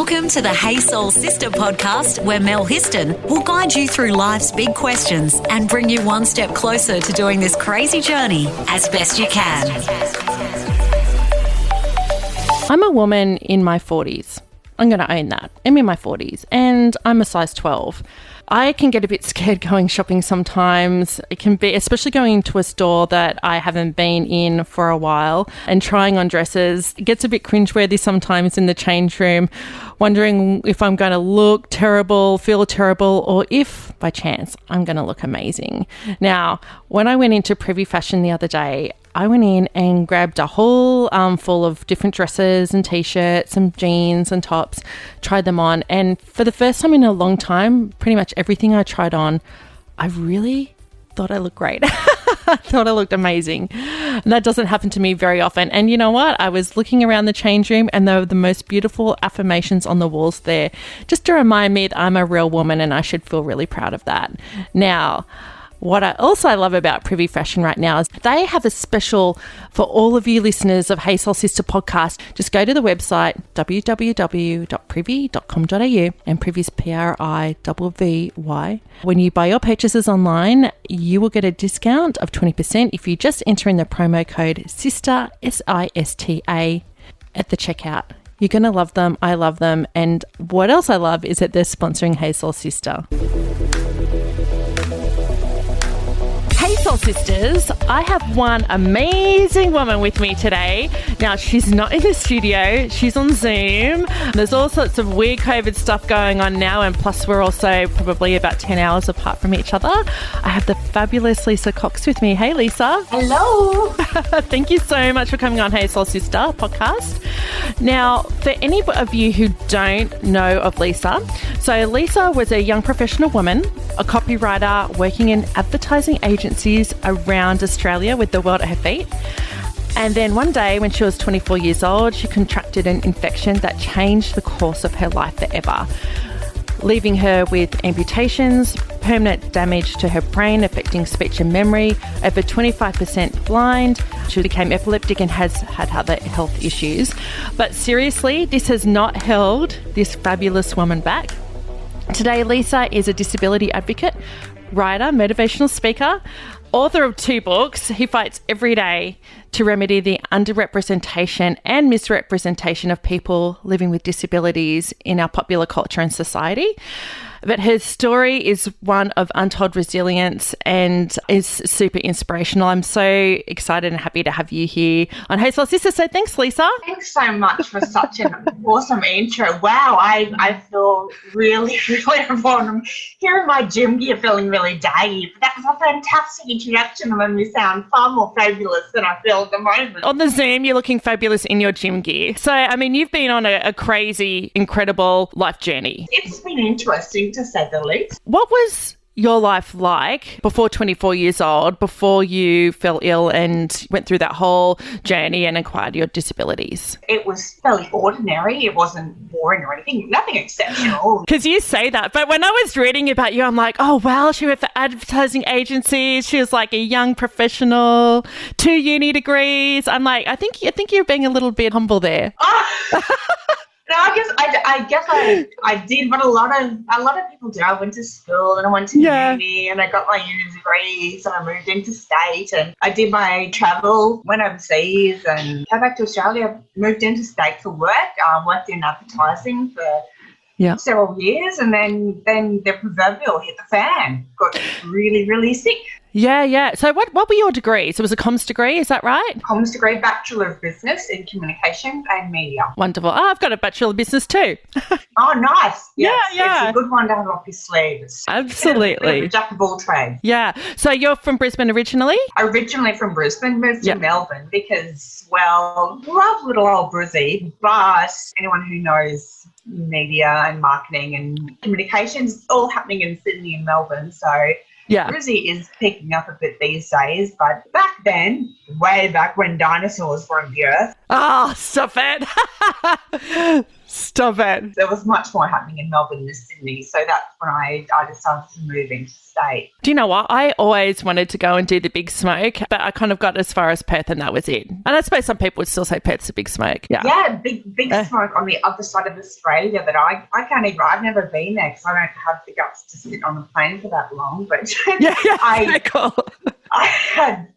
Welcome to the Hey Soul Sister podcast, where Mel Histon will guide you through life's big questions and bring you one step closer to doing this crazy journey as best you can. I'm a woman in my 40s. I'm going to own that. I'm in my 40s and I'm a size 12. I can get a bit scared going shopping sometimes. It can be, especially going into a store that I haven't been in for a while and trying on dresses. It gets a bit cringeworthy sometimes in the change room, wondering if I'm going to look terrible, feel terrible, or if by chance I'm going to look amazing. Now, when I went into Privy Fashion the other day, I went in and grabbed a whole full of different dresses and t-shirts, some jeans and tops, tried them on. And for the first time in a long time, pretty much everything I tried on, I really thought I looked great. I thought I looked amazing. And that doesn't happen to me very often. And you know what? I was looking around the change room and there were the most beautiful affirmations on the walls there, just to remind me that I'm a real woman and I should feel really proud of that. Now, what I also love about Privy Fashion right now is they have a special for all of you listeners of Hey Soul Sister podcast. Just go to the website www.privy.com.au, and Privy's PRIVY. When you buy your purchases online, you will get a discount of 20% if you just enter in the promo code SISTA, SISTA, at the checkout. You're going to love them. I love them. And what else I love is that they're sponsoring Hey Soul Sister. Hey Soul Sisters, I have one amazing woman with me today. Now, she's not in the studio, she's on Zoom. There's all sorts of weird COVID stuff going on now, and plus we're also probably about 10 hours apart from each other. I have the fabulous Lisa Cox with me. Hey Lisa. Hello. Thank you so much for coming on Hey Soul Sister podcast. Now, for any of you who don't know of Lisa, so Lisa was a young professional woman, a copywriter working in advertising agencies around Australia with the world at her feet. And then one day when she was 24 years old, she contracted an infection that changed the course of her life forever, leaving her with amputations, permanent damage to her brain affecting speech and memory, over 25% blind. She became epileptic and has had other health issues. But seriously, this has not held this fabulous woman back. Today, Lisa is a disability advocate, writer, motivational speaker, author of 2 books. He fights every day to remedy the underrepresentation and misrepresentation of people living with disabilities in our popular culture and society. But her story is one of untold resilience and is super inspirational. I'm so excited and happy to have you here on Hey Soul Sister. So thanks, Lisa. Thanks so much for such an awesome intro. Wow, I feel really, really important. Here in my gym gear feeling really daggy. That was a fantastic introduction and made me sound far more fabulous than I feel at the moment. On the Zoom, you're looking fabulous in your gym gear. So, I mean, you've been on a crazy, incredible life journey. It's been interesting, to say the least. What was your life like before 24 years old, before you fell ill and went through that whole journey and acquired your disabilities? It was fairly ordinary. It wasn't boring or anything, nothing exceptional. Because you say that, but when I was reading about you, I'm like, oh, wow, she worked for advertising agencies. She was like a young professional, 2 uni degrees. I'm like, I think you're being a little bit humble there. No, I guess I did what a lot of people do. I went to school and I went to uni and I got my uni degrees and I moved interstate and I did my travel, went overseas and came back to Australia, moved interstate for work, worked in advertising for several years, and then the proverbial hit the fan. Got really, really sick. Yeah. So what were your degrees? It was a comms degree, is that right? Comms degree, Bachelor of Business in Communication and Media. Wonderful. Oh, I've got a Bachelor of Business too. Oh, nice. Yes, Yeah. It's a good one to have off your sleeves. Absolutely. A jack of all trades. Yeah. So you're from Brisbane originally? Originally from Brisbane, moved to Melbourne because, well, love little old Brizzy, but anyone who knows media and marketing and communications, all happening in Sydney and Melbourne, so Brizzy is picking up a bit these days, but back then, way back when dinosaurs roamed the earth. Oh, stop it. Stop it. There was much more happening in Melbourne than Sydney, so that's when I decided to move into state. Do you know what? I always wanted to go and do the big smoke, but I kind of got as far as Perth and that was it. And I suppose some people would still say Perth's a big smoke. Yeah, big smoke on the other side of Australia that I can't even, I've never been there because I don't have the guts to sit on a plane for that long. But Cool. I had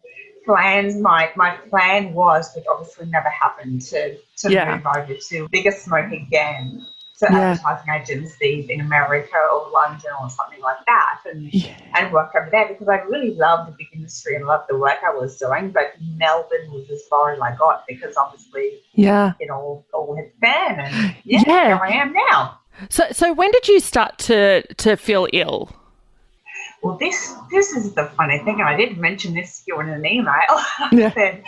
plans. My plan was, which obviously never happened, to move over to bigger smoke again, to advertising agencies in America or London or something like that, and work over there because I really loved the big industry and loved the work I was doing. But Melbourne was as far as I got because obviously it all hit the fan, and here I am now. So when did you start to feel ill? Well, this is the funny thing, and I did mention this to you in an email. I said,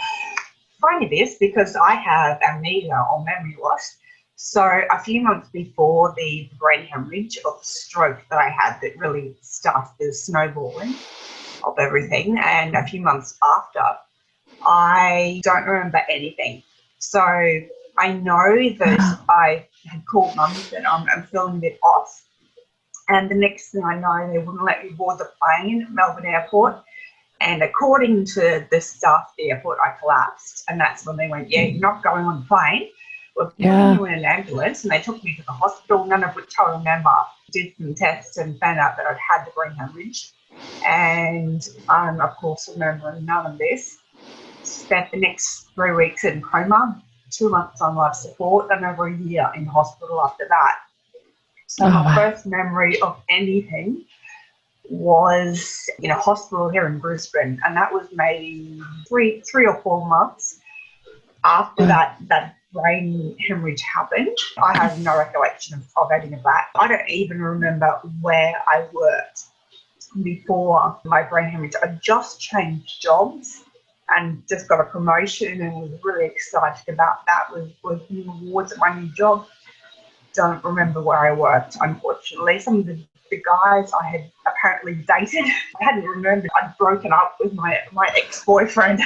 funny this, because I have amnesia or memory loss. So a few months before the brain hemorrhage or the stroke that I had that really started the snowballing of everything, and a few months after, I don't remember anything. So I know that I had called Mum and said, I'm feeling a bit off. And the next thing I know, they wouldn't let me board the plane at Melbourne Airport. And according to the staff at the airport, I collapsed. And that's when they went, you're not going on the plane. We're putting you in an ambulance. And they took me to the hospital, none of which I remember. Did some tests and found out that I'd had the brain hemorrhage. And of course, remembering none of this. Spent the next 3 weeks in coma, 2 months on life support, and over a year in hospital after that. So my first memory of anything was in a hospital here in Brisbane, and that was maybe three or 4 months after that brain hemorrhage happened. I have no recollection of having it back. I don't even remember where I worked before my brain hemorrhage. I just changed jobs and just got a promotion and was really excited about that, was new awards at my new job. Don't remember where I worked, unfortunately. Some of the guys I had apparently dated, I hadn't remembered. I'd broken up with my ex-boyfriend.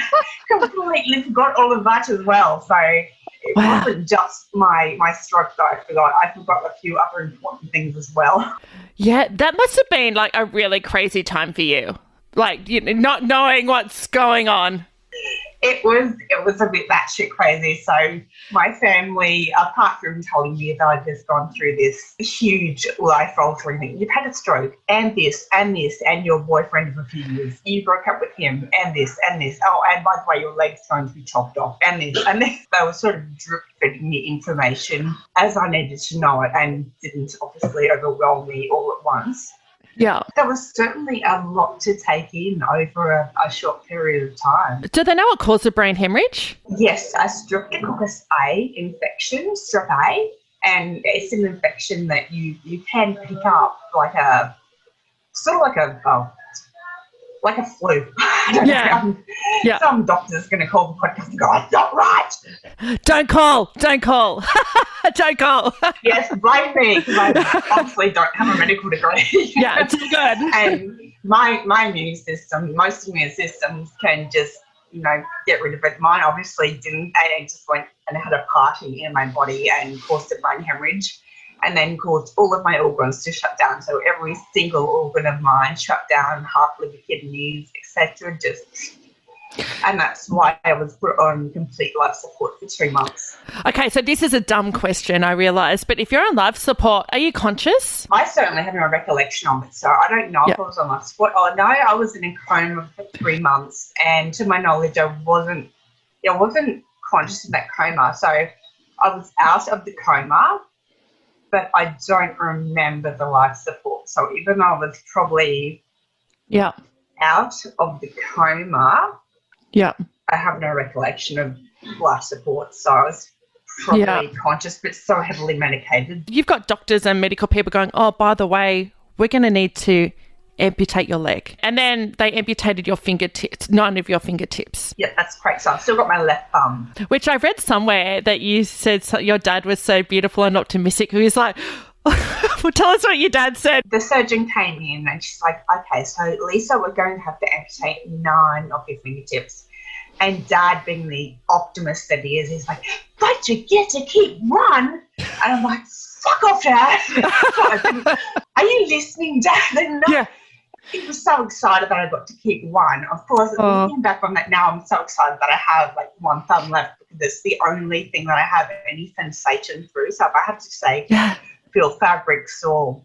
Completely forgot all of that as well. So it wasn't just my stroke that I forgot. I forgot a few other important things as well. Yeah, that must have been like a really crazy time for you. Like, you know, not knowing what's going on. It was a bit batshit crazy. So my family, apart from telling me that I'd just gone through this huge life-altering thing, you've had a stroke and this, and your boyfriend of a few years, you broke up with him, and this. Oh, and by the way, your leg's going to be chopped off, and this. They were sort of drip-feeding me information as I needed to know it, and didn't obviously overwhelm me all at once. Yeah. There was certainly a lot to take in over a short period of time. Do they know what caused the brain hemorrhage? Yes, a Streptococcus A infection, Strep A, and it's an infection that you can pick up like a flu. I don't know. Some doctor's going to call the podcast and go, "That's not right." Don't call. Don't call. Yes, blame me because I obviously don't have a medical degree. Yeah, it's good. And my immune system, most immune systems can just, get rid of it. Mine obviously didn't, and it just went and had a party in my body and caused a brain hemorrhage, and then caused all of my organs to shut down. So every single organ of mine shut down, heart, liver, kidneys, etc. And that's why I was put on complete life support for 2 months. Okay, so this is a dumb question, I realise, but if you're on life support, are you conscious? I certainly have no recollection of it, so I don't know if I was on life support. Oh, no, I was in a coma for 3 months, and to my knowledge, I wasn't conscious of that coma. So I was out of the coma, but I don't remember the life support. So even though I was probably out of the coma, I have no recollection of life support. So I was probably conscious, but so heavily medicated. You've got doctors and medical people going, oh, by the way, we're going to need to amputate your leg. And then they amputated your fingertips, 9 of your fingertips. Yeah, that's correct. So I've still got my left thumb. Which I read somewhere that you said your dad was so beautiful and optimistic. He was like, well, tell us what your dad said. The surgeon came in and she's like, okay, so Lisa, we're going to have to amputate 9 of your fingertips. And Dad, being the optimist that he is, he's like, but you get to keep one. And I'm like, fuck off, Dad. Are you listening, Dad? And no. Yeah. He was so excited that I got to keep one. Of course, looking back on that now, I'm so excited that I have like one thumb left because it's the only thing that I have any sensation through. So if I have to say feel fabrics or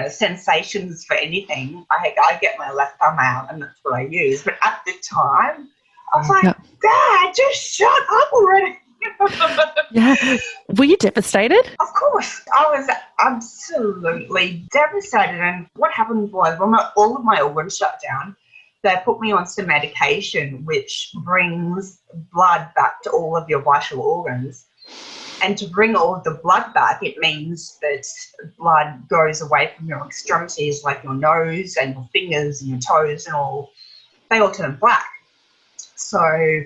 sensations for anything, I get my left thumb out and that's what I use. But at the time, I was like, Dad, just shut up already. Yeah. Were you devastated? Of course. I was absolutely devastated. And what happened was when all of my organs shut down, they put me on some medication which brings blood back to all of your vital organs. And to bring all of the blood back, it means that blood goes away from your extremities like your nose and your fingers and your toes and they all turn black. So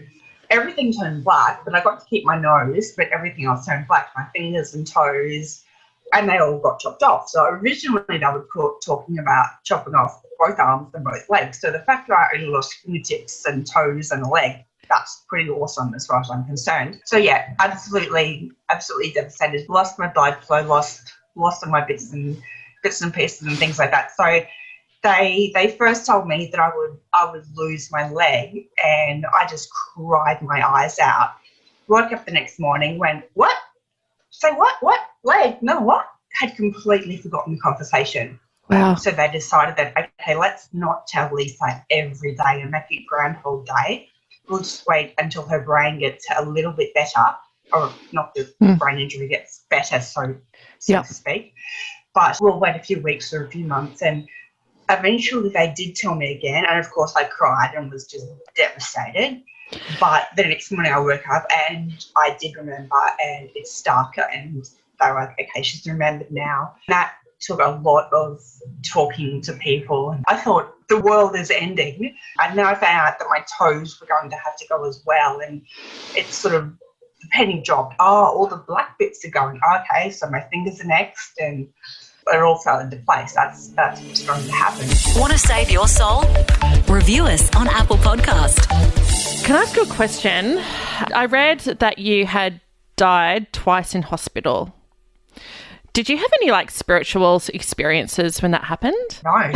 everything turned black, but I got to keep my nose, but everything else turned black, my fingers and toes, and they all got chopped off. So originally they were talking about chopping off both arms and both legs. So the fact that I only lost fingertips and toes and a leg, that's pretty awesome as far as I'm concerned. So yeah, absolutely devastated. Lost my blood flow, lost all my bits and pieces and things like that. So They first told me that I would lose my leg, and I just cried my eyes out. Woke up the next morning, went, what? Say what? What? Leg? No, what? Had completely forgotten the conversation. Wow. So they decided that, okay, let's not tell Lisa every day and make it Groundhog Day. We'll just wait until her brain gets a little bit better, or not the brain injury gets better, so to speak. But we'll wait a few weeks or a few months, and eventually they did tell me again, and of course I cried and was just devastated. But the next morning I woke up and I did remember, and it's stuck, and they were like, okay, she's remembered now. That took a lot of talking to people. I thought the world is ending, and then I found out that my toes were going to have to go as well, and it's sort of the penny dropped. Oh, all the black bits are going. Okay, so my fingers are next, and it all fell into place. That's what's going to happen. Want to save your soul? Review us on Apple Podcast. Can I ask you a question? I read that you had died twice in hospital. Did you have any spiritual experiences when that happened? No.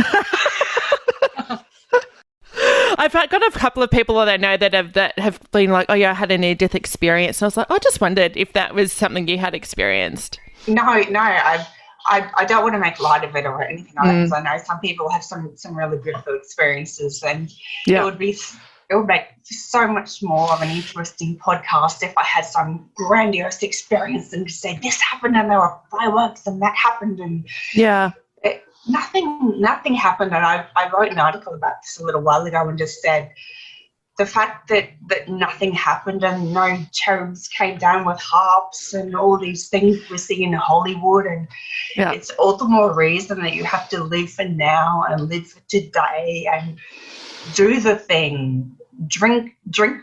I've got a couple of people that I know that have been like, oh yeah, I had a near-death experience. And I was like, I just wondered if that was something you had experienced. No, I don't want to make light of it or anything like that, because I know some people have some really beautiful experiences, and it would make so much more of an interesting podcast if I had some grandiose experience and just say this happened and there were fireworks and that happened, and nothing happened. And I wrote an article about this a little while ago and just said the fact that nothing happened and no cherubs came down with harps and all these things we see in Hollywood, and it's all the more reason that you have to live for now and live for today and do the thing, drink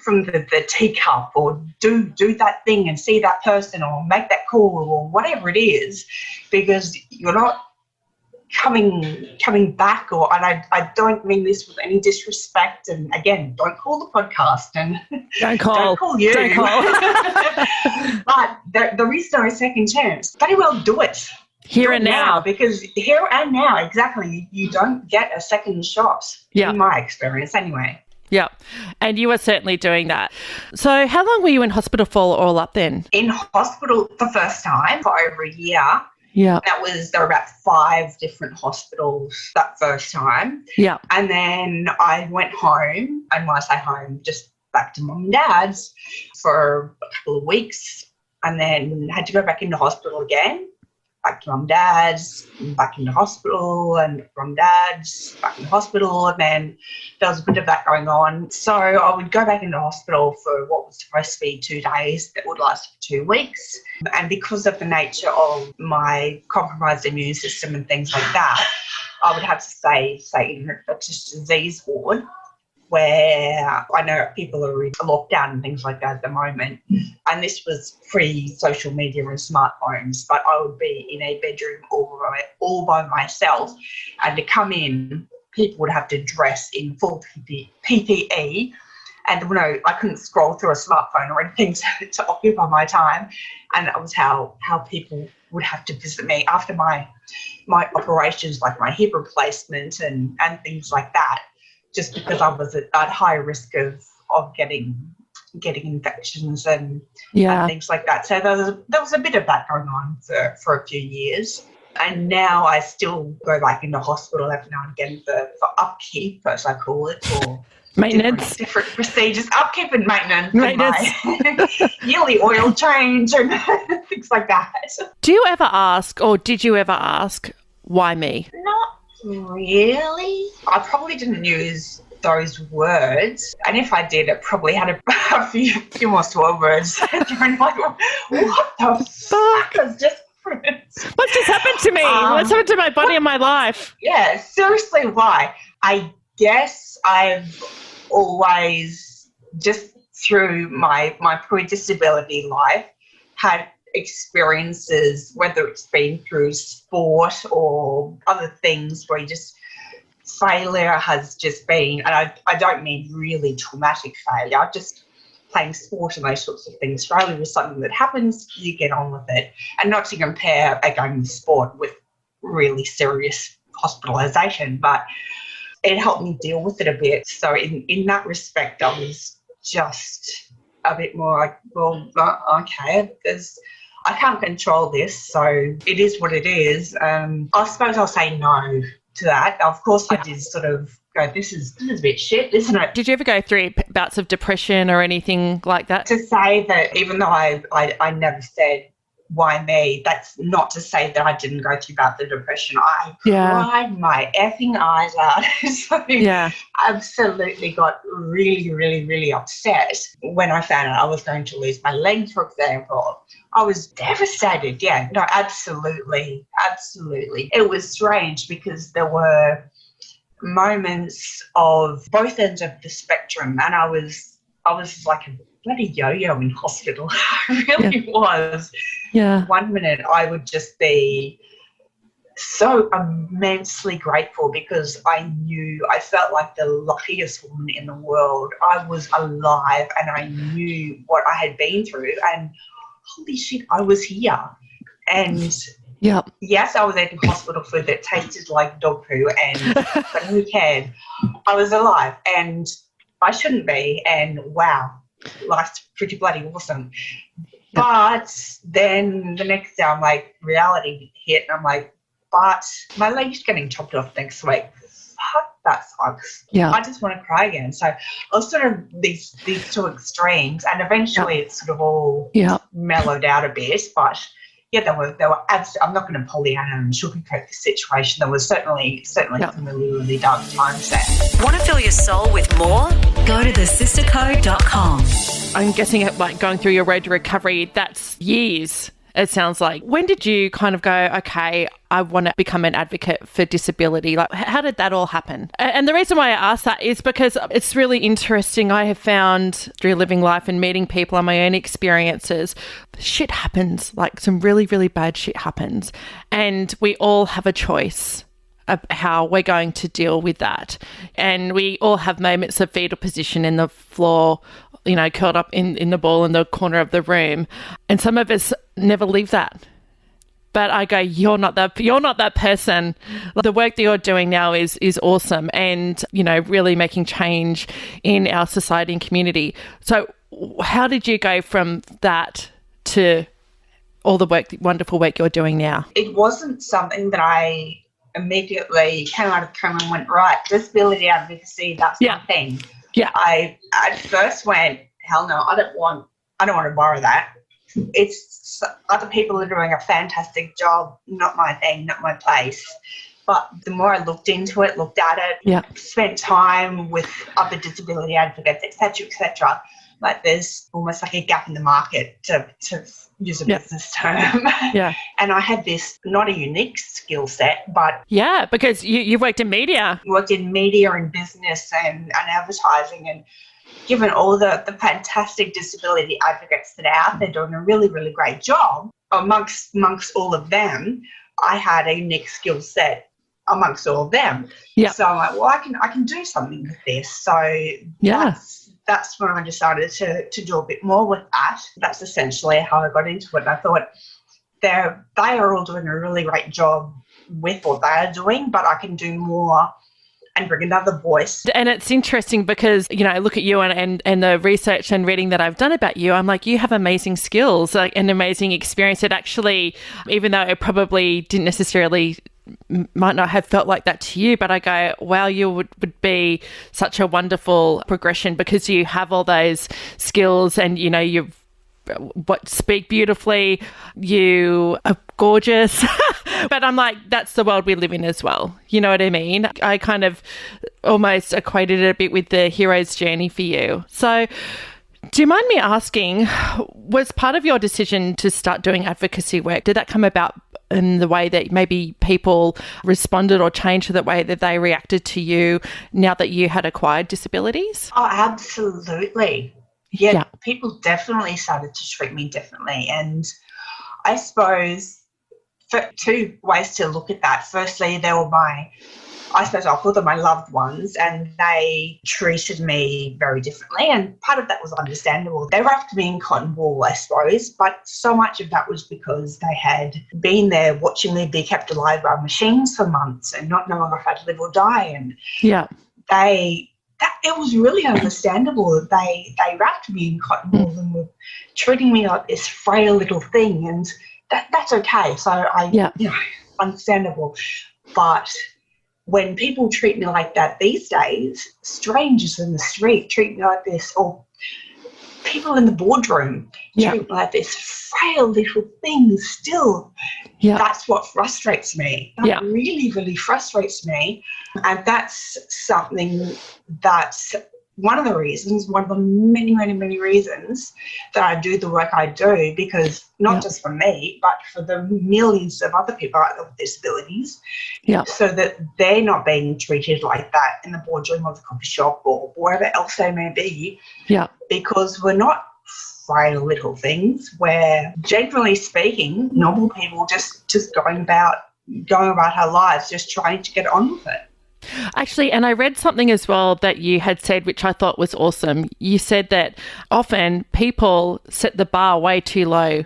from the teacup, or do that thing and see that person or make that call or whatever it is, because you're not coming back. And I don't mean this with any disrespect, and again, don't call the podcast and don't call you. Don't call. But there is no second chance. Very well do it here and now, because here and now, exactly, you don't get a second shot. In my experience anyway. Yeah, and you were certainly doing that. So how long were you in hospital for all up then? In hospital the first time for over a year. Yeah. There were about 5 different hospitals that first time. Yeah. And then I went home, and when I say home, just back to mum and dad's for a couple of weeks, and then had to go back into hospital again. Back to mum, dad's, back into hospital, and from dad's, back in hospital, and then there was a bit of that going on. So I would go back into hospital for what was supposed to be 2 days that would last for 2 weeks. And because of the nature of my compromised immune system and things like that, I would have to stay in an infectious disease ward, where I know people are in lockdown and things like that at the moment. And this was pre-social media and smartphones, but I would be in a bedroom all by myself. And to come in, people would have to dress in full PPE And I couldn't scroll through a smartphone or anything to occupy my time. And that was how people would have to visit me after my operations, like my hip replacement and things like that, just because I was at high risk of getting infections and things like that. So there was a bit of that going on for a few years. And now I still go back into hospital every now and again for upkeep, as I call it, or maintenance, different procedures, upkeep and maintenance. And my yearly oil change and things like that. Do you ever ask, or did you ever ask, why me? Not really. I probably didn't use those words, and if I did, it probably had a few more swear words. You're like, what the fuck has just what's just happened to me? What's happened to my body and my life? Yeah, seriously, why? I guess I've always, just through my pre-disability life, had experiences, whether it's been through sport or other things, where you just, failure has just been, and I don't mean really traumatic failure, just playing sport and those sorts of things. Failure is something that happens, you get on with it. And not to compare a game of sport with really serious hospitalisation, but it helped me deal with it a bit. So in that respect, I was just a bit more like, well, okay, I can't control this, so it is what it is. I suppose I'll say no to that. Of course, I did sort of go, this is a bit shit, isn't it? Did you ever go through bouts of depression or anything like that? To say that, even though I never said why me, that's not to say that I didn't go through bouts of depression. I cried my effing eyes out. So absolutely got really, really, really upset when I found out I was going to lose my legs, for example. I was devastated. Yeah, no, absolutely. It was strange because there were moments of both ends of the spectrum, and I was like a bloody yo-yo in hospital. I really was. Yeah. 1 minute I would just be so immensely grateful because I felt like the luckiest woman in the world. I was alive and I knew what I had been through, and holy shit, I was here. And yes, I was eating hospital food that tasted like dog poo, but who cared? I was alive, and I shouldn't be, and wow, life's pretty bloody awesome. But then the next day, I'm like, reality hit, and I'm like, but my leg's getting chopped off next week. Fuck, that sucks. Yeah. I just want to cry again. So I was sort of these two extremes, and eventually it sort of all mellowed out a bit, but yeah, there were I'm not going to Pollyanna and sugarcoat the situation. There was certainly some really, really dark times there. Want to fill your soul with more? Go to thesisterco.com. I'm guessing like going through your road to recovery, that's years, it sounds like. When did you kind of go, okay, I want to become an advocate for disability? Like, how did that all happen? And the reason why I ask that is because it's really interesting. I have found through living life and meeting people and my own experiences, shit happens, like some really, really bad shit happens. And we all have a choice of how we're going to deal with that. And we all have moments of fetal position in the floor, you know, curled up in the ball in the corner of the room. And some of us never leave that. But I go, you're not that person. The work that you're doing now is awesome, and, you know, really making change in our society and community. So how did you go from that to all the wonderful work you're doing now? It wasn't something that I immediately came out of coma and went, right, disability advocacy, that's my thing. Yeah. I at first went, hell no, I don't want to borrow that. It's other people are doing a fantastic job, not my thing, not my place. But the more I looked into it, looked at it, spent time with other disability advocates, et cetera, like there's almost like a gap in the market, to use a business term. And I had this, not a unique skill set, but... Yeah, because you've worked in media. Worked in media and business and advertising, and given all the fantastic disability advocates that are out there doing a really, really great job, amongst all of them, I had a unique skill set amongst all of them. So I'm like, well, I can do something with this. So that's when I decided to do a bit more with that. That's essentially how I got into it. And I thought they are all doing a really great job with what they are doing, but I can do more and bring another voice. And it's interesting because, you know, I look at you and the research and reading that I've done about you, I'm like, you have amazing skills, like an amazing experience. It actually, even though it probably didn't necessarily might not have felt like that to you, but I go, wow, you would be such a wonderful progression because you have all those skills and, you know, you've speak beautifully, you are gorgeous. But I'm like, that's the world we live in as well. You know what I mean? I kind of almost equated it a bit with the hero's journey for you. So do you mind me asking, was part of your decision to start doing advocacy work, did that come about in the way that maybe people responded or changed the way that they reacted to you now that you had acquired disabilities? Oh, absolutely. Yeah, people definitely started to treat me differently. And I suppose for two ways to look at that. Firstly, they were I'll call them my loved ones, and they treated me very differently. And part of that was understandable. They wrapped me in cotton wool, I suppose, but so much of that was because they had been there watching me be kept alive by machines for months and not knowing if I'd live or die. And it was really understandable that they wrapped me in cotton wool and were treating me like this frail little thing, and that's okay. So understandable. But when people treat me like that these days, strangers in the street treat me like this, or people in the boardroom treat me like this frail little thing still. That's what frustrates me. That really, really frustrates me. And that's something that's one of the many, many, many reasons that I do the work I do, because not just for me, but for the millions of other people out there with disabilities, so that they're not being treated like that in the boardroom of the coffee shop or wherever else they may be, because we're not frail little things. We're, generally speaking, normal people just going about our lives, just trying to get on with it. Actually, and I read something as well that you had said, which I thought was awesome. You said that often people set the bar way too low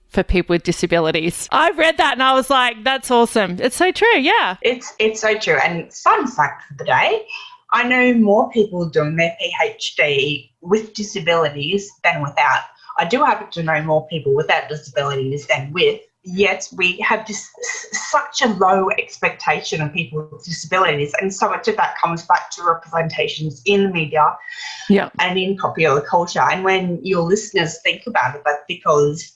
for people with disabilities. I read that and I was like, that's awesome. It's so true, yeah. It's so true. And fun fact for the day, I know more people doing their PhD with disabilities than without. I do happen to know more people without disabilities than with. Yet we have such a low expectation of people with disabilities, and so much of that comes back to representations in the media and in popular culture. And when your listeners think about it, that's because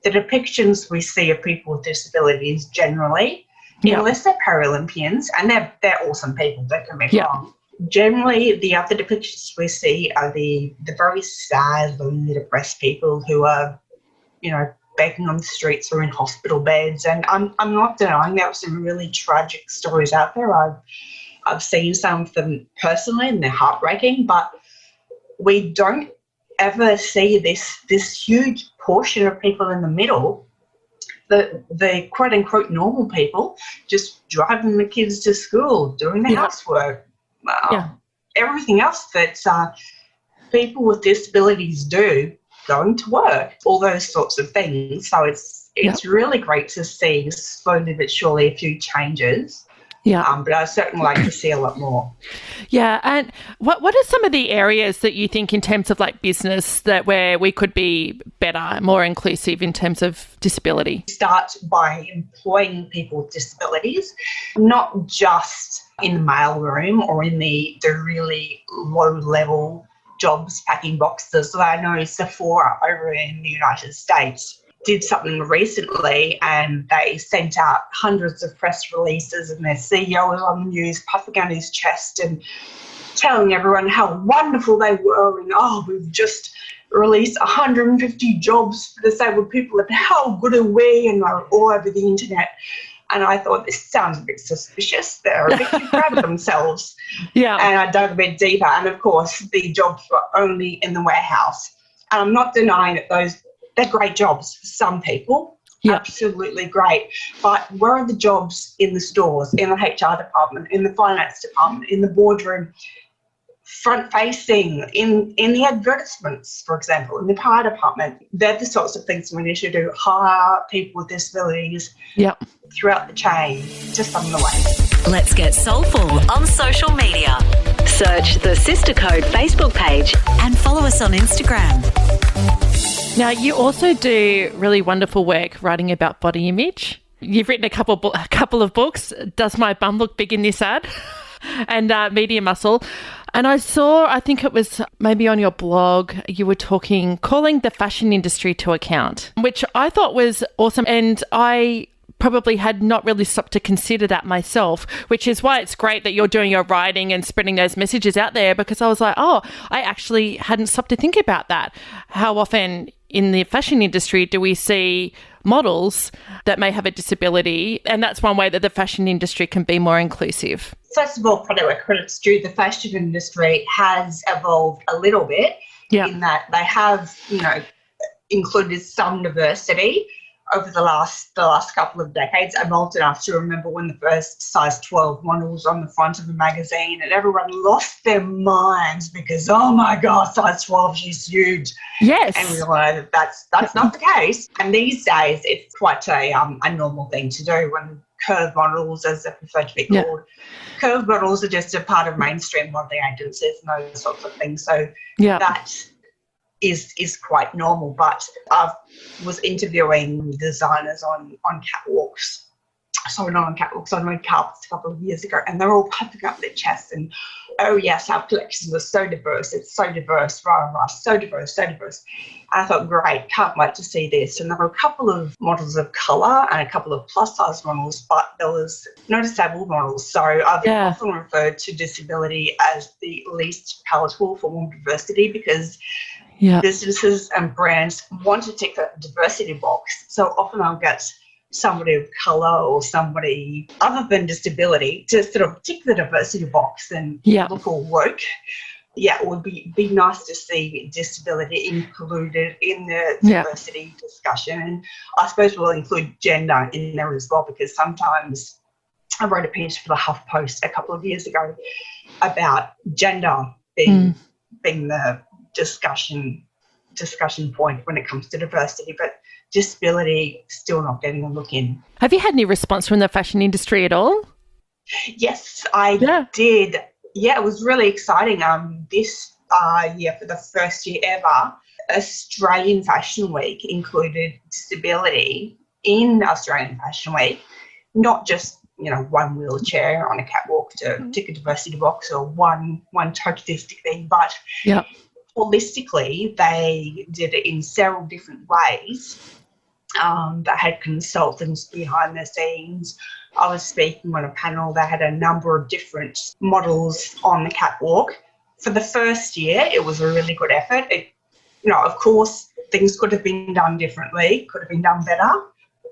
the depictions we see of people with disabilities generally, unless they're Paralympians, and they're awesome people, don't get me wrong, generally the other depictions we see are the very sad, lonely, depressed people who are, you know, begging on the streets or in hospital beds. And I'm not denying there are some really tragic stories out there. I've seen some of them personally and they're heartbreaking, but we don't ever see this huge portion of people in the middle, the quote unquote normal people, just driving the kids to school, doing the housework, everything else that people with disabilities do, going to work, all those sorts of things. So it's really great to see slowly but surely a few changes. But I certainly like to see a lot more. Yeah, and what are some of the areas that you think in terms of like business that where we could be better, more inclusive in terms of disability? Start by employing people with disabilities, not just in the mailroom or in the really low-level jobs packing boxes. So I know Sephora over in the United States did something recently and they sent out hundreds of press releases, and their CEO was on the news puffing out his chest and telling everyone how wonderful they were, and we've just released 150 jobs for disabled people, and how good are we, and they're all over the internet. And I thought, this sounds a bit suspicious. They're a bit too proud of themselves. And I dug a bit deeper. And, of course, the jobs were only in the warehouse. And I'm not denying that they're great jobs for some people. Absolutely great. But where are the jobs in the stores, in the HR department, in the finance department, in the boardroom? front-facing in the advertisements, for example, in the PR department. They're the sorts of things we need to do. Hire people with disabilities throughout the chain, just on the way. Let's get soulful on social media. Search the Sister Code Facebook page and follow us on Instagram. Now, you also do really wonderful work writing about body image. You've written a couple of books, Does My Bum Look Big in This Ad? And Media Muscle. And I think it was maybe on your blog, you were calling the fashion industry to account, which I thought was awesome. And I probably had not really stopped to consider that myself, which is why it's great that you're doing your writing and spreading those messages out there, because I was like, I actually hadn't stopped to think about that. How often in the fashion industry do we see models that may have a disability? And that's one way that the fashion industry can be more inclusive. First of all, probably where credit's due, the fashion industry has evolved a little bit in that they have, included some diversity over the last couple of decades. I'm old enough to remember when the first size 12 model was on the front of a magazine and everyone lost their minds because, oh my God, size 12, she's huge. Yes. And we realised that that's not the case. And these days it's quite a normal thing to do when curve models, as they're preferred to be called. Curve models are just a part of mainstream modelling agencies and those sorts of things. So that is quite normal. But I was interviewing designers on catwalks. So not on catwalks, on red carpets a couple of years ago, and they're all puffing up their chests and, oh yes, our collection was so diverse, it's so diverse, so diverse, so diverse. And I thought, great, can't wait to see this. And there were a couple of models of colour and a couple of plus-size models, but there was no disabled models. So I've often referred to disability as the least palatable form of diversity because businesses and brands want to tick that diversity box. So often I'll get somebody of colour or somebody other than disability to sort of tick the diversity box and look all woke. Yeah, it would be nice to see disability included in the diversity discussion. And I suppose we'll include gender in there as well, because sometimes I wrote a piece for the HuffPost a couple of years ago about gender being the discussion point when it comes to diversity, but disability still not getting a look in. Have you had any response from the fashion industry at all? Yes, I did. Yeah, it was really exciting. This year, for the first year ever, Australian Fashion Week included disability in Australian Fashion Week, not just one wheelchair on a catwalk to tick a diversity box or one tokenistic thing, but holistically, they did it in several different ways. They had consultants behind the scenes. I was speaking on a panel. They had a number of different models on the catwalk. For the first year, it was a really good effort. Of course, things could have been done differently, could have been done better,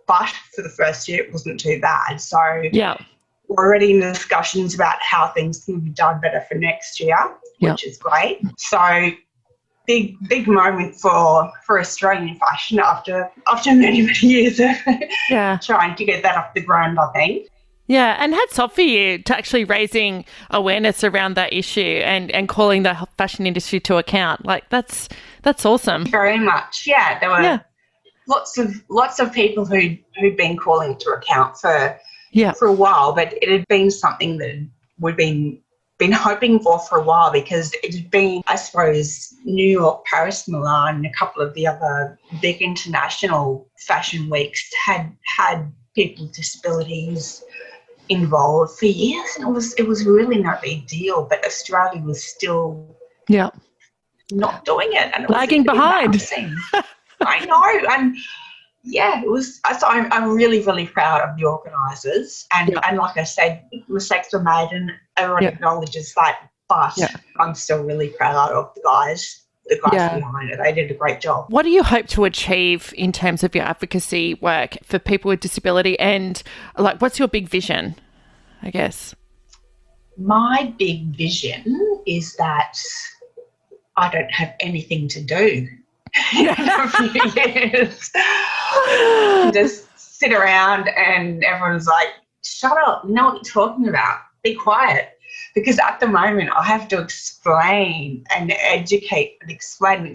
but for the first year, it wasn't too bad. So we're already in discussions about how things can be done better for next year, which is great. So big moment for Australian fashion after many years of trying to get that off the ground, I think. Yeah, and hats off for you to actually raising awareness around that issue and calling the fashion industry to account. Like that's awesome. Very much. Yeah, there were lots of people who'd been calling to account for a while, but it had been something that we'd been hoping for a while, because it had been, I suppose, New York, Paris, Milan, and a couple of the other big international fashion weeks had people with disabilities involved for years, and it was really no big deal, but Australia was still not doing it, and it lagging behind. I know, and it was. So I'm really, really proud of the organisers, and like I said, mistakes were made, and everyone acknowledges that. But I'm still really proud of the guys behind it. They did a great job. What do you hope to achieve in terms of your advocacy work for people with disability, and what's your big vision, I guess? My big vision is that I don't have anything to do in a few years. Just sit around and everyone's like, shut up, you know what you're talking about, be quiet. because at the moment I have to explain and educate and explain,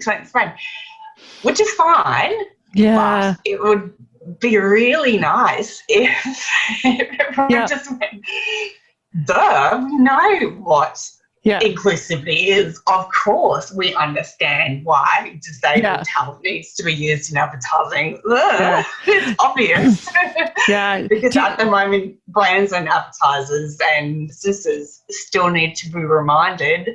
which is fine. Yeah. But it would be really nice if everyone just went, duh, we know what inclusivity is. Of course, we understand why disabled talent needs to be used in advertising. It's obvious. Because at the moment, brands and advertisers and businesses still need to be reminded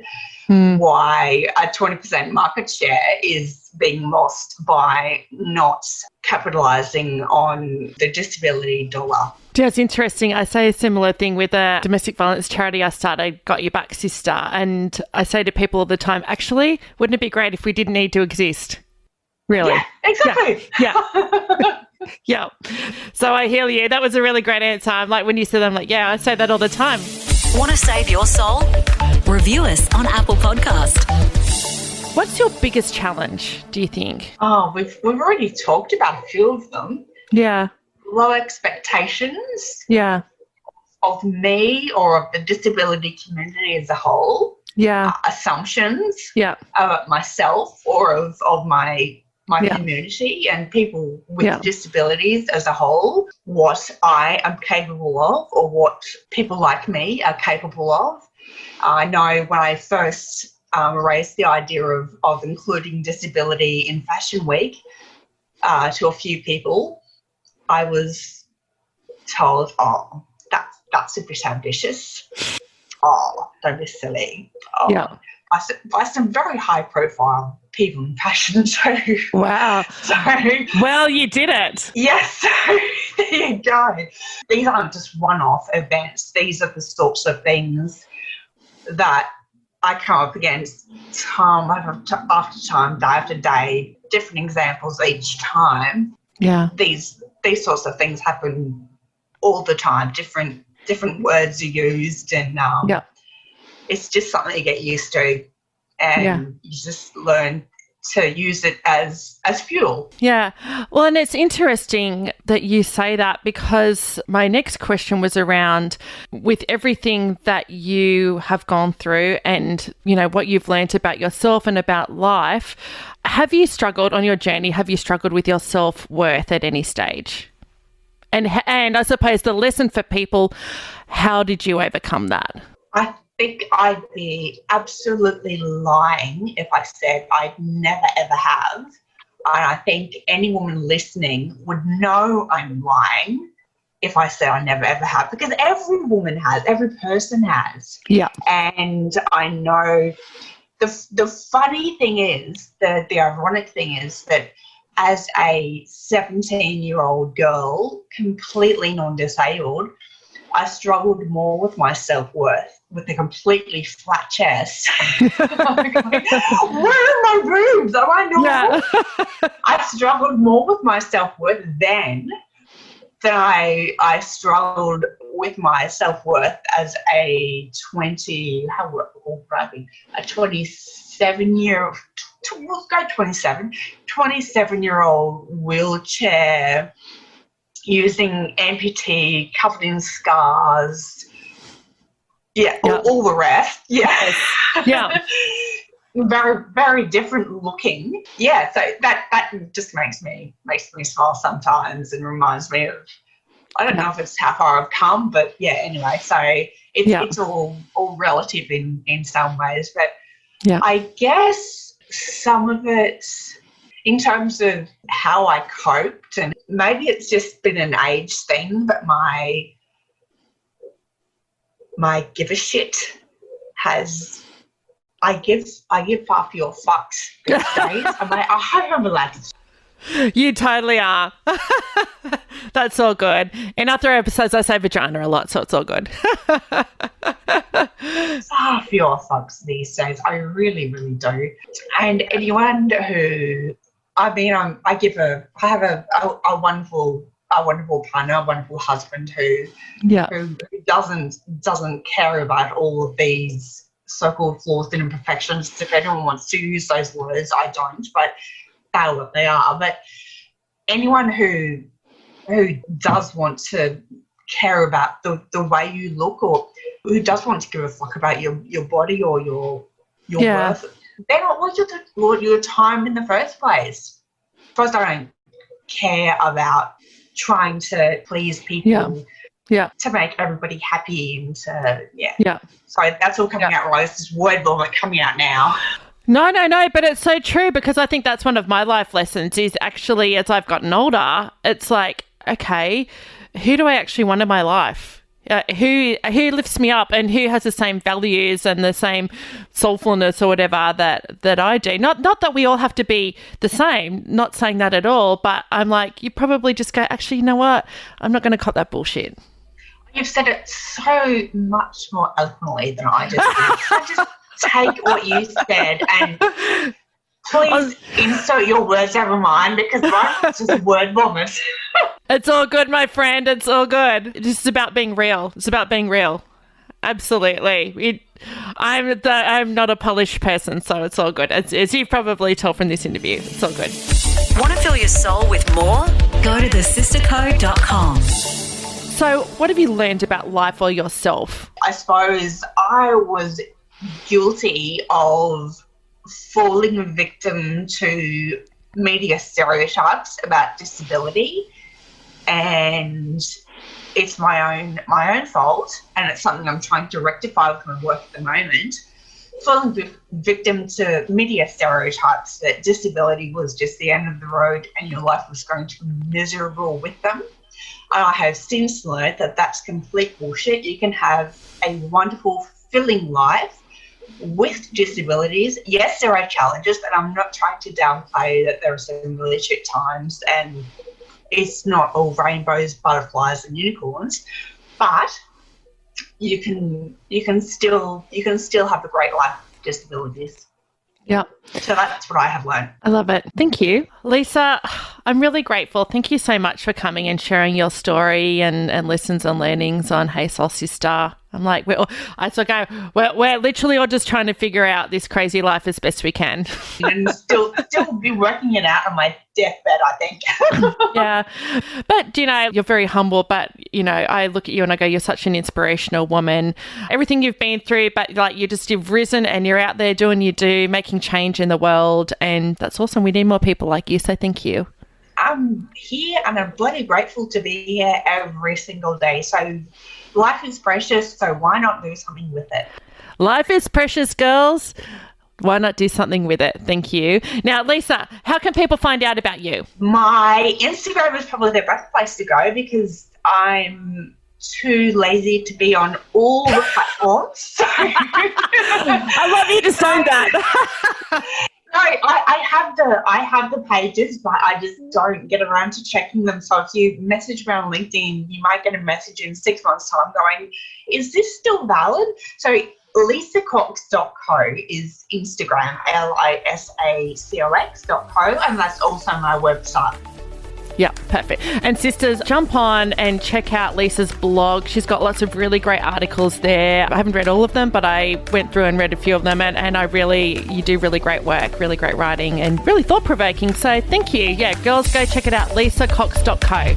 why a 20% market share is being lost by not capitalising on the disability dollar. Yeah, it's interesting. I say a similar thing with a domestic violence charity I started, Got Your Back, Sista. And I say to people all the time, actually, wouldn't it be great if we didn't need to exist? Really? Yeah, exactly. Yeah. So I hear you. That was a really great answer. I'm like, when you said that, I'm like, yeah, I say that all the time. Want to save your soul? Review us on Apple Podcast. What's your biggest challenge, do you think? Oh, we've already talked about a few of them. Yeah. Low expectations. Yeah. Of me or of the disability community as a whole. Yeah. Assumptions. Yeah. Of myself or of my community and people with disabilities as a whole, what I am capable of or what people like me are capable of. I know when I first raised the idea of including disability in Fashion Week to a few people, I was told, oh, that's a bit ambitious. Oh, don't be silly. Oh. Yeah. By some very high-profile people in fashion too. Wow. Well, you did it. Yes. So there you go. These aren't just one-off events. These are the sorts of things that I come up against time after time, day after day, different examples each time. Yeah. These sorts of things happen all the time. Different words are used, and it's just something you get used to, and you just learn to use it as fuel. Yeah. Well, and it's interesting that you say that, because my next question was around, with everything that you have gone through and, you know, what you've learned about yourself and about life, have you struggled on your journey? Have you struggled with your self-worth at any stage? And I suppose the lesson for people, how did you overcome that? I think I'd be absolutely lying if I said I'd never, ever have. And I think any woman listening would know I'm lying if I said I never, ever have, because every woman has, every person has. Yeah. And I know the funny thing is, the ironic thing is that as a 17-year-old girl, completely non-disabled, I struggled more with my self-worth with a completely flat chest. Where are my boobs? Am I normal? Yeah. I struggled more with my self-worth then than I struggled with my self-worth as a 27-year-old wheelchair using amputee, covered in scars. Yeah, all the rest. Yeah. Yeah. Very, very different looking. Yeah, so that just makes me smile sometimes and reminds me of, I don't know if it's how far I've come, but yeah, anyway, so it's all relative in some ways. But I guess some of it, in terms of how I coped, and maybe it's just been an age thing, but my give a shit has, I give far fewer fucks these days. I hope I'm allowed to. You totally are. That's all good. In other episodes, I say vagina a lot, so it's all good. Far fewer fucks these days. I really, really do. And anyone who, I have a wonderful partner, a wonderful husband who doesn't care about all of these so-called flaws and imperfections. If anyone wants to use those words, I don't, but they're what they are. But anyone who does want to care about the way you look, or who does want to give a fuck about your body or your worth, they're not worth your time in the first place. First, I don't care about trying to please people to make everybody happy and so that's all coming out right. This is word vomit coming out now. No, but it's so true, because I think that's one of my life lessons is actually, as I've gotten older, it's like, okay, who do I actually want in my life? Who lifts me up and who has the same values and the same soulfulness or whatever that I do? Not that we all have to be the same, not saying that at all, but I'm like, you probably just go, actually, you know what? I'm not going to cop that bullshit. You've said it so much more eloquently than I just did. I just take what you said and please insert your words over mine, because mine's just word vomit. It's all good, my friend. It's all good. It's just about being real. It's about being real. Absolutely. I'm not a polished person, so it's all good. As you've probably told from this interview, it's all good. Want to fill your soul with more? Go to thesistercode.com. So what have you learned about life or yourself? I suppose I was guilty of falling victim to media stereotypes about disability, and it's my own fault, and it's something I'm trying to rectify with my work at the moment. Falling victim to media stereotypes that disability was just the end of the road and your life was going to be miserable with them. And I have since learned that that's complete bullshit. You can have a wonderful, fulfilling life with disabilities. Yes, there are challenges, and I'm not trying to downplay that there are some really shit times, and it's not all rainbows, butterflies, and unicorns. But you can still have a great life with disabilities. Yeah. So that's what I have learned. I love it. Thank you. Lisa, I'm really grateful. Thank you so much for coming and sharing your story and lessons and learnings on Hey Soul Sister. I'm like, we're literally all just trying to figure out this crazy life as best we can. And still be working it out on my deathbed, I think. Yeah. But, you're very humble, but, I look at you and I go, you're such an inspirational woman. Everything you've been through, but you've risen and you're out there doing you do, making change in the world. And that's awesome. We need more people like you. So thank you. I'm here and I'm bloody grateful to be here every single day. So life is precious, so why not do something with it? Life is precious, girls. Why not do something with it? Thank you. Now, Lisa, how can people find out about you? My Instagram is probably the best place to go because I'm too lazy to be on all the platforms. So. I love you to say that. No, I have the pages, but I just don't get around to checking them. So if you message me on LinkedIn, you might get a message in 6 months' time going, is this still valid? So lisacox.co is Instagram, lisacox.co, and that's also my website. Yeah, perfect. And sisters, jump on and check out Lisa's blog. She's got lots of really great articles there. I haven't read all of them, but I went through and read a few of them, and you do really great work, really great writing, and really thought-provoking. So thank you. Yeah, girls, go check it out, lisacox.co.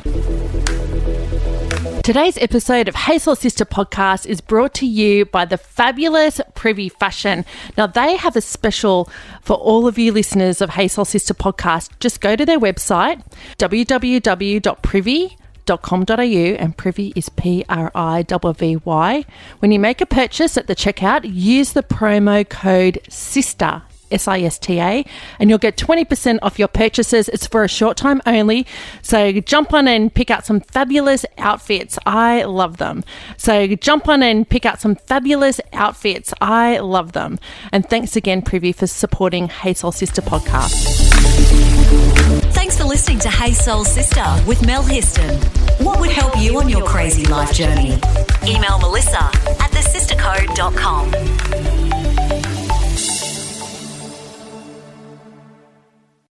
Today's episode of Hey Soul Sister podcast is brought to you by the fabulous Privy Fashion. Now, they have a special for all of you listeners of Hey Soul Sister podcast. Just go to their website, www.privy.com.au, and Privy is PRIVY. When you make a purchase at the checkout, use the promo code SISTA, SISTA, and you'll get 20% off your purchases. It's for a short time only, so jump on and pick out some fabulous outfits. I love them. So jump on and pick out some fabulous outfits. I love them. And thanks again, Privy, for supporting Hey Soul Sister podcast. Thanks for listening to Hey Soul Sister with Mel Histon. What would help you on your crazy life journey? Email Melissa at thesistercode.com.